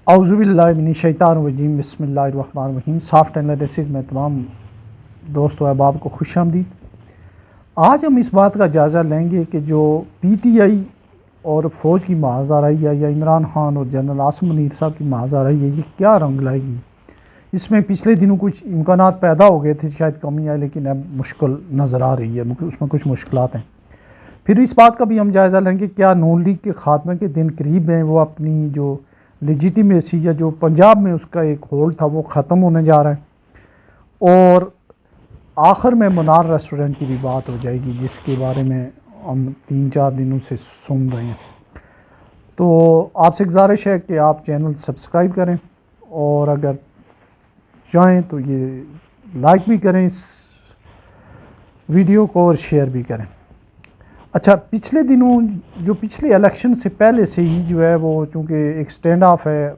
اعوذ باللہ من الشیطان الرجیم، بسم اللہ الرحمن الرحیم۔ سافٹ اینالیسز میں تمام دوست و احباب کو خوش آمدید۔ آج ہم اس بات کا جائزہ لیں گے کہ جو پی ٹی آئی اور فوج کی محاذ آرائی ہے، یا عمران خان اور جنرل عاصم منیر صاحب کی محاذ آرائی ہے، یہ کیا رنگ لائے گی؟ اس میں پچھلے دنوں کچھ امکانات پیدا ہو گئے تھے، شاید کمی آئے، لیکن اب مشکل نظر آ رہی ہے، اس میں کچھ مشکلات ہیں۔ پھر اس بات کا بھی ہم جائزہ لیں گے کیا نون لیگ کے خاتمے کے دن قریب ہیں، وہ اپنی جو لیجیٹیمیسی یا جو پنجاب میں اس کا ایک ہولڈ تھا وہ ختم ہونے جا رہا ہے۔ اور آخر میں منار ریسٹورنٹ کی بھی بات ہو جائے گی، جس کے بارے میں ہم 3-4 دنوں سے سن رہے ہیں۔ تو آپ سے گزارش ہے کہ آپ چینل سبسکرائب کریں، اور اگر چاہیں تو یہ لائک بھی کریں اس ویڈیو کو اور شیئر بھی کریں۔ اچھا، پچھلے دنوں جو پچھلے الیکشن سے پہلے سے ہی جو ہے وہ چونکہ ایک سٹینڈ آف ہے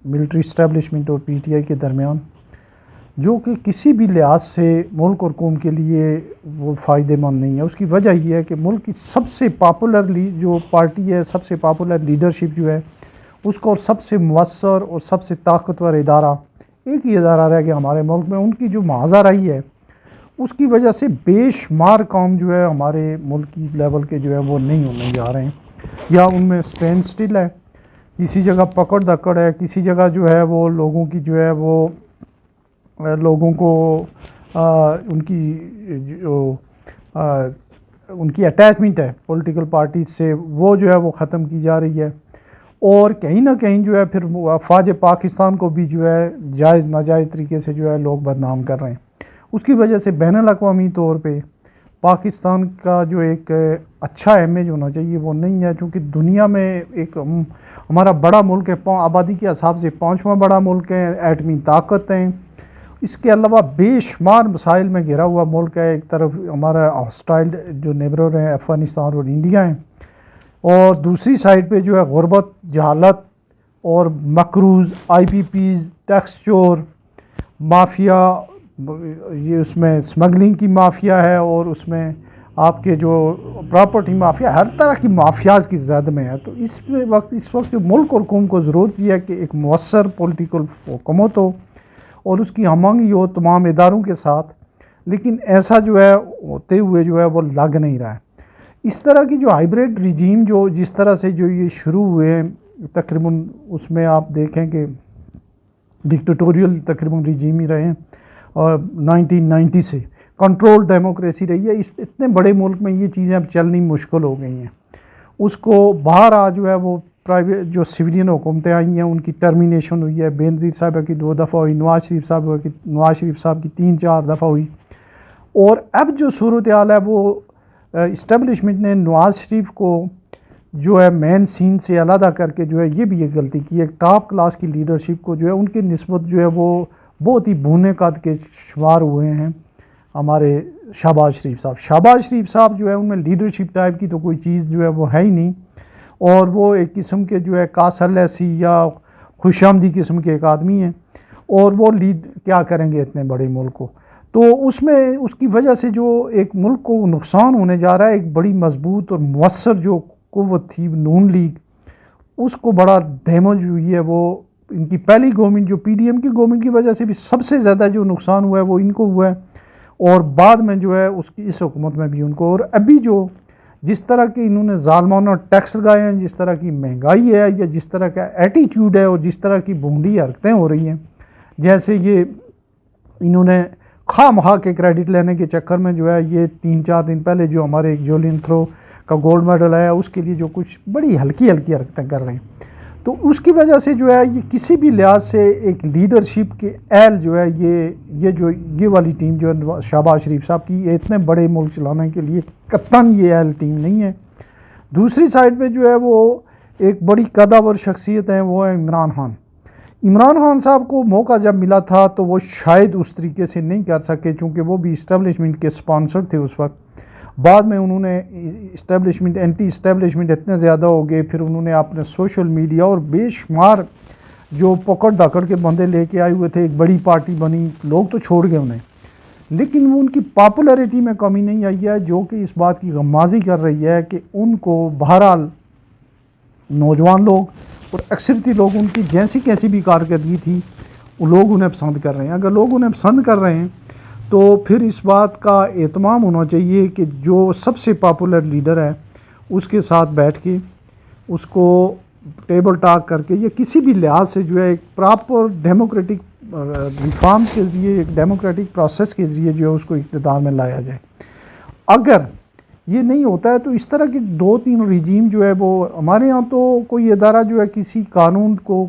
ملٹری اسٹیبلشمنٹ اور پی ٹی آئی کے درمیان، جو کہ کسی بھی لحاظ سے ملک اور قوم کے لیے وہ فائدہ مند نہیں ہے۔ اس کی وجہ یہ ہے کہ ملک کی سب سے پاپولر جو پارٹی ہے، سب سے پاپولر لیڈرشپ جو ہے اس کو، اور سب سے مؤثر اور سب سے طاقتور ادارہ، ایک ہی ادارہ رہ گیا ہمارے ملک میں، ان کی جو محاذ آرائی ہے اس کی وجہ سے بے شمار کام جو ہے ہمارے ملکی لیول کے جو ہے وہ نہیں ہونے جا رہے ہیں، یا ان میں سٹینڈ سٹل ہے، کسی جگہ پکڑ دکڑ ہے، کسی جگہ جو ہے وہ لوگوں کی جو ہے وہ لوگوں کو ان کی اٹیچمنٹ ہے پولیٹیکل پارٹیز سے، وہ جو ہے وہ ختم کی جا رہی ہے، اور کہیں نہ کہیں جو ہے پھر افواج پاکستان کو بھی جو ہے جائز ناجائز طریقے سے جو ہے لوگ بدنام کر رہے ہیں۔ اس کی وجہ سے بین الاقوامی طور پہ پاکستان کا جو ایک اچھا امیج ہونا چاہیے وہ نہیں ہے، چونکہ دنیا میں ایک ہمارا بڑا ملک ہے، آبادی کے حساب سے 5واں بڑا ملک ہے، ایٹمی طاقت ہیں، اس کے علاوہ بے شمار مسائل میں گھرا ہوا ملک ہے۔ ایک طرف ہمارا ہاسٹائل جو نیبرر ہیں افغانستان اور انڈیا ہیں، اور دوسری سائڈ پہ جو ہے غربت، جہالت اور مقروض، آئی پی پیز، ٹیکس چور، مافیا، یہ اس میں سمگلنگ کی مافیا ہے، اور اس میں آپ کے جو پراپرٹی مافیا، ہر طرح کی مافیاز کی زد میں ہے۔ تو اس وقت جو ملک اور قوم کو ضرورت یہ ہے کہ ایک مؤثر پولیٹیکل حکومت ہو اور اس کی ہم آہنگی ہو تمام اداروں کے ساتھ، لیکن ایسا جو ہے ہوتے ہوئے جو ہے وہ لگ نہیں رہا ہے۔ اس طرح کی جو ہائیبریڈ رجیم جو جس طرح سے جو یہ شروع ہوئے ہیں، تقریباً اس میں آپ دیکھیں کہ ڈکٹیٹوریل تقریباً رجیم ہی رہے ہیں، اور 1990 سے کنٹرول ڈیموکریسی رہی ہے۔ اس اتنے بڑے ملک میں یہ چیزیں اب چلنی مشکل ہو گئی ہیں۔ اس کو باہر جو ہے وہ پرائیویٹ جو سویلین حکومتیں آئی ہیں ان کی ٹرمینیشن ہوئی ہے، بینظیر صاحبہ کی 2 دفعہ ہوئی، نواز شریف صاحب کی 3-4 دفعہ ہوئی، اور اب جو صورتحال ہے وہ اسٹیبلشمنٹ نے نواز شریف کو جو ہے مین سین سے علیحدہ کر کے جو ہے یہ بھی ایک غلطی کی ہے۔ ٹاپ کلاس کی لیڈرشپ کو جو ہے ان کی نسبت جو ہے وہ بہت ہی بھونے قد کے شمار ہوئے ہیں ہمارے شہباز شریف صاحب جو ہے ان میں لیڈرشپ ٹائپ کی تو کوئی چیز جو ہے وہ ہے ہی نہیں، اور وہ ایک قسم کے جو ہے کاسل ایسی یا خوش آمدی قسم کے ایک آدمی ہیں، اور وہ لیڈ کیا کریں گے اتنے بڑے ملک کو۔ تو اس میں اس کی وجہ سے جو ایک ملک کو نقصان ہونے جا رہا ہے، ایک بڑی مضبوط اور مؤثر جو قوت تھی نون لیگ، اس کو بڑا ڈیمیج ہوئی ہے۔ وہ ان کی پہلی گورنمنٹ جو پی ڈی ایم کی گورنمنٹ کی وجہ سے بھی سب سے زیادہ جو نقصان ہوا ہے وہ ان کو ہوا ہے، اور بعد میں جو ہے اس حکومت میں بھی ان کو، اور ابھی جو جس طرح کے انہوں نے ظالمانہ ٹیکس لگائے ہیں، جس طرح کی مہنگائی ہے، یا جس طرح کا ایٹیٹیوڈ ہے، اور جس طرح کی بھونڈی حرکتیں ہو رہی ہیں، جیسے یہ انہوں نے خواہ مخواہ کے کریڈٹ لینے کے چکر میں جو ہے یہ 3-4 دن پہلے جو ہمارے ایک جولین تھرو کا گولڈ میڈل آیا اس کے لیے جو کچھ بڑی ہلکی حرکتیں کر رہے ہیں، تو اس کی وجہ سے جو ہے یہ کسی بھی لحاظ سے ایک لیڈرشپ کے اہل جو ہے یہ والی ٹیم جو ہے شہباز شریف صاحب کی، یہ اتنے بڑے ملک چلانے کے لیے قطعاً یہ اہل ٹیم نہیں ہے۔ دوسری سائڈ پہ جو ہے وہ ایک بڑی قداور شخصیت ہے، وہ ہے عمران خان صاحب کو موقع جب ملا تھا تو وہ شاید اس طریقے سے نہیں کر سکے، چونکہ وہ بھی اسٹیبلشمنٹ کے سپانسر تھے اس وقت۔ بعد میں انہوں نے اینٹی اسٹیبلشمنٹ اتنے زیادہ ہو گئے، پھر انہوں نے اپنے سوشل میڈیا اور بے شمار جو پکڑ دھکڑ کے بندے لے کے آئے ہوئے تھے، ایک بڑی پارٹی بنی، لوگ تو چھوڑ گئے انہیں، لیکن وہ ان کی پاپولیرٹی میں کمی نہیں آئی ہے، جو کہ اس بات کی غمازی کر رہی ہے کہ ان کو بہرحال نوجوان لوگ اور اکثریتی لوگ ان کی جیسی کیسی بھی کارکردگی تھی وہ لوگ انہیں پسند کر رہے ہیں. اگر لوگ انہیں پسند کر رہے ہیں تو پھر اس بات کا اہتمام ہونا چاہیے کہ جو سب سے پاپولر لیڈر ہے اس کے ساتھ بیٹھ کے اس کو ٹیبل ٹاک کر کے یا کسی بھی لحاظ سے جو ہے ایک پراپر ڈیموکریٹک ریفارم کے ذریعے ایک ڈیموکریٹک پروسیس کے ذریعے جو ہے اس کو اقتدار میں لایا جائے. اگر یہ نہیں ہوتا ہے تو اس طرح کے 2-3 رجیم جو ہے وہ ہمارے ہاں تو کوئی ادارہ جو ہے کسی قانون کو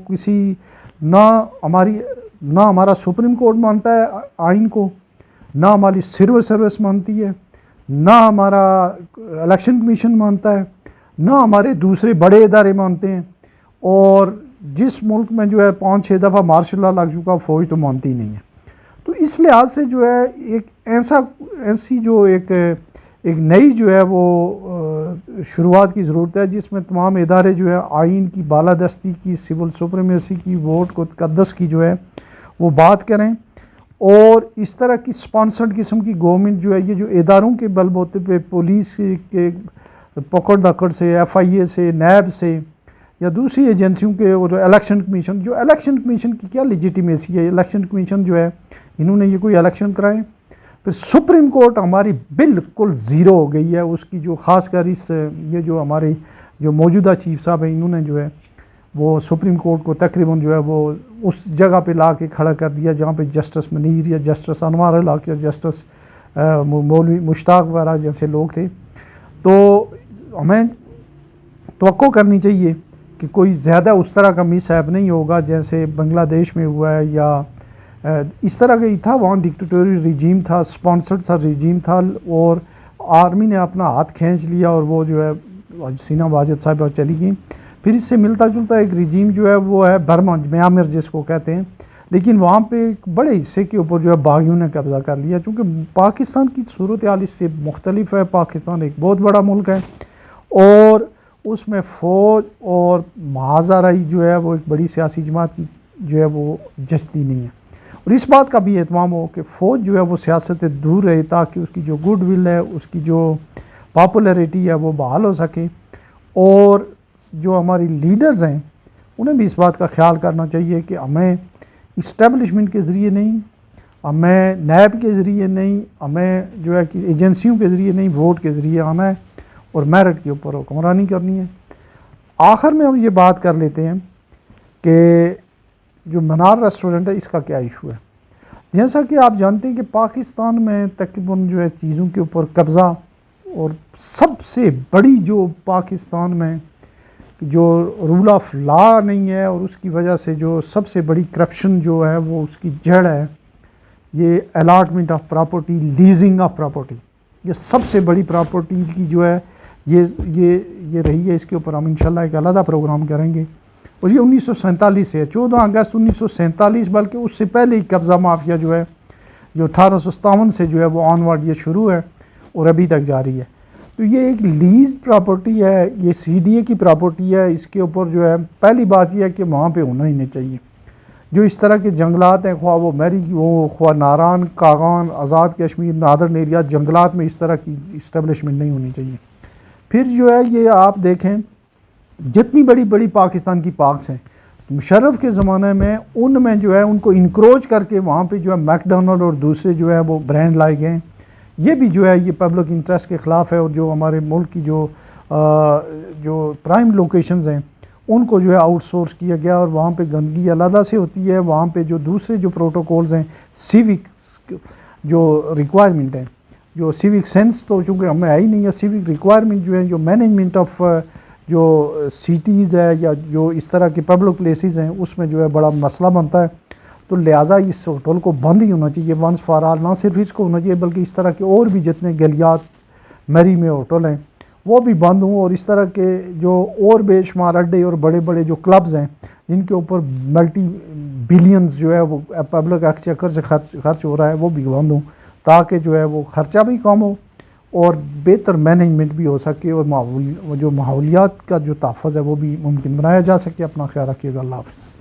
نہ ہمارا سپریم کورٹ مانتا ہے آئین کو، نہ ہماری سول سروس مانتی ہے، نہ ہمارا الیکشن کمیشن مانتا ہے، نہ ہمارے دوسرے بڑے ادارے مانتے ہیں. اور جس ملک میں جو ہے 5-6 دفعہ مارشل لا لگ چکا فوج تو مانتی ہی نہیں ہے. تو اس لحاظ سے جو ہے ایک ایسی جو ایک نئی جو ہے وہ شروعات کی ضرورت ہے جس میں تمام ادارے جو ہے آئین کی بالادستی کی، سول سپریمیسی کی، ووٹ کو تقدس کی جو ہے وہ بات کریں. اور اس طرح کی سپانسرڈ قسم کی گورنمنٹ جو ہے یہ جو اداروں کے بل بوتے پہ پولیس کے پکڑ دکڑ سے، FIA سے، نیب سے یا دوسری ایجنسیوں کے، اور الیکشن کمیشن کی کیا لیجیٹیمیسی ہے؟ الیکشن کمیشن جو ہے انہوں نے یہ کوئی الیکشن کرائے؟ پھر سپریم کورٹ ہماری بالکل زیرو ہو گئی ہے اس کی، جو خاص کر یہ جو ہمارے جو موجودہ چیف صاحب ہیں انہوں نے جو ہے وہ سپریم کورٹ کو تقریباً جو ہے وہ اس جگہ پہ لا کے کھڑا کر دیا جہاں پہ جسٹس منیر یا جسٹس انوار الحق یا جسٹس مولوی مشتاق وغیرہ جیسے لوگ تھے. تو ہمیں توقع کرنی چاہیے کہ کوئی زیادہ اس طرح کا مس ہیپ نہیں ہوگا جیسے بنگلہ دیش میں ہوا ہے، یا اس طرح کا ہی تھا. وہاں ڈکٹیٹوری رجیم تھا، سپانسرڈ سا رجیم تھا، اور آرمی نے اپنا ہاتھ کھینچ لیا اور وہ جو ہے سینا واجد صاحبہ چلی گئیں. پھر اس سے ملتا جلتا ایک رجیم جو ہے وہ ہے برما، میانمار جس کو کہتے ہیں، لیکن وہاں پہ ایک بڑے حصے کے اوپر جو ہے باغیوں نے قبضہ کر لیا. چونکہ پاکستان کی صورتحال اس سے مختلف ہے. پاکستان ایک بہت بڑا ملک ہے اور اس میں فوج اور محاذہ رائی جو ہے وہ ایک بڑی سیاسی جماعت جو ہے وہ جچتی نہیں ہے. اور اس بات کا بھی اہتمام ہو کہ فوج جو ہے وہ سیاست سے دور رہے تاکہ اس کی جو گڈ ول ہے، اس کی جو پاپولیرٹی ہے وہ بحال ہو سکے. اور جو ہماری لیڈرز ہیں انہیں بھی اس بات کا خیال کرنا چاہیے کہ ہمیں اسٹیبلشمنٹ کے ذریعے نہیں، ہمیں نیب کے ذریعے نہیں، ہمیں جو ہے کہ ایجنسیوں کے ذریعے نہیں، ووٹ کے ذریعے آنا ہے اور میرٹ کے اوپر حکمرانی کرنی ہے. آخر میں ہم یہ بات کر لیتے ہیں کہ جو منار ریسٹورنٹ ہے اس کا کیا ایشو ہے. جیسا کہ آپ جانتے ہیں کہ پاکستان میں تقریباً جو ہے چیزوں کے اوپر قبضہ، اور سب سے بڑی جو پاکستان میں جو رول آف لا نہیں ہے اور اس کی وجہ سے جو سب سے بڑی کرپشن جو ہے وہ اس کی جڑ ہے یہ allotment of property, leasing of property. یہ سب سے بڑی پراپرٹی کی جو ہے یہ رہی ہے. اس کے اوپر ہم انشاءاللہ ایک علیحدہ پروگرام کریں گے. اور یہ 1947 سے ہے، 14 اگست 1947، بلکہ اس سے پہلے ہی قبضہ مافیا جو ہے جو 1857 سے جو ہے وہ آن ورڈ یہ شروع ہے اور ابھی تک جاری ہے. تو یہ ایک لیز پراپرٹی ہے، یہ CDA کی پراپرٹی ہے. اس کے اوپر جو ہے پہلی بات یہ ہے کہ وہاں پہ ہونا ہی نہیں چاہیے. جو اس طرح کے جنگلات ہیں، خواہ وہ خواہ ناران، کاغان، آزاد کشمیر، نادرن ایریا، جنگلات میں اس طرح کی اسٹیبلشمنٹ نہیں ہونی چاہیے. پھر جو ہے یہ آپ دیکھیں جتنی بڑی بڑی پاکستان کی پارکس ہیں مشرف کے زمانے میں، ان میں جو ہے ان کو انکروچ کر کے وہاں پہ جو ہے میک ڈونلڈ اور دوسرے جو ہے وہ برانڈ لائے گئے ہیں. یہ بھی جو ہے یہ پبلک انٹرسٹ کے خلاف ہے. اور جو ہمارے ملک کی جو پرائم لوکیشنز ہیں ان کو جو ہے آؤٹ سورس کیا گیا، اور وہاں پہ گندگی علیحدہ سے ہوتی ہے. وہاں پہ جو دوسرے جو پروٹوکولز ہیں، سیوک جو ریکوائرمنٹ ہیں، جو سیوک سینس تو چونکہ ہمیں ہے ہی نہیں ہے، سیوک ریکوائرمنٹ جو ہے جو مینجمنٹ آف جو سٹیز ہے یا جو اس طرح کے پبلک پلیسز ہیں اس میں جو ہے بڑا مسئلہ بنتا ہے. تو لہٰذا اس ہوٹل کو بند ہی ہونا چاہیے ونس فار آل. نہ صرف اس کو ہونا چاہیے بلکہ اس طرح کے اور بھی جتنے گلیات میری میں ہوٹل ہیں وہ بھی بند ہوں. اور اس طرح کے جو اور بے شمار اڈے اور بڑے بڑے جو کلبز ہیں جن کے اوپر ملٹی بلینز جو ہے وہ پبلک ایکسچیکر سے خرچ ہو رہا ہے وہ بھی بند ہوں، تاکہ جو ہے وہ خرچہ بھی کم ہو اور بہتر مینجمنٹ بھی ہو سکے، اور جو ماحولیات کا جو تحفظ ہے وہ بھی ممکن بنایا جا سکے. اپنا خیال رکھیے گا. اللہ حافظ.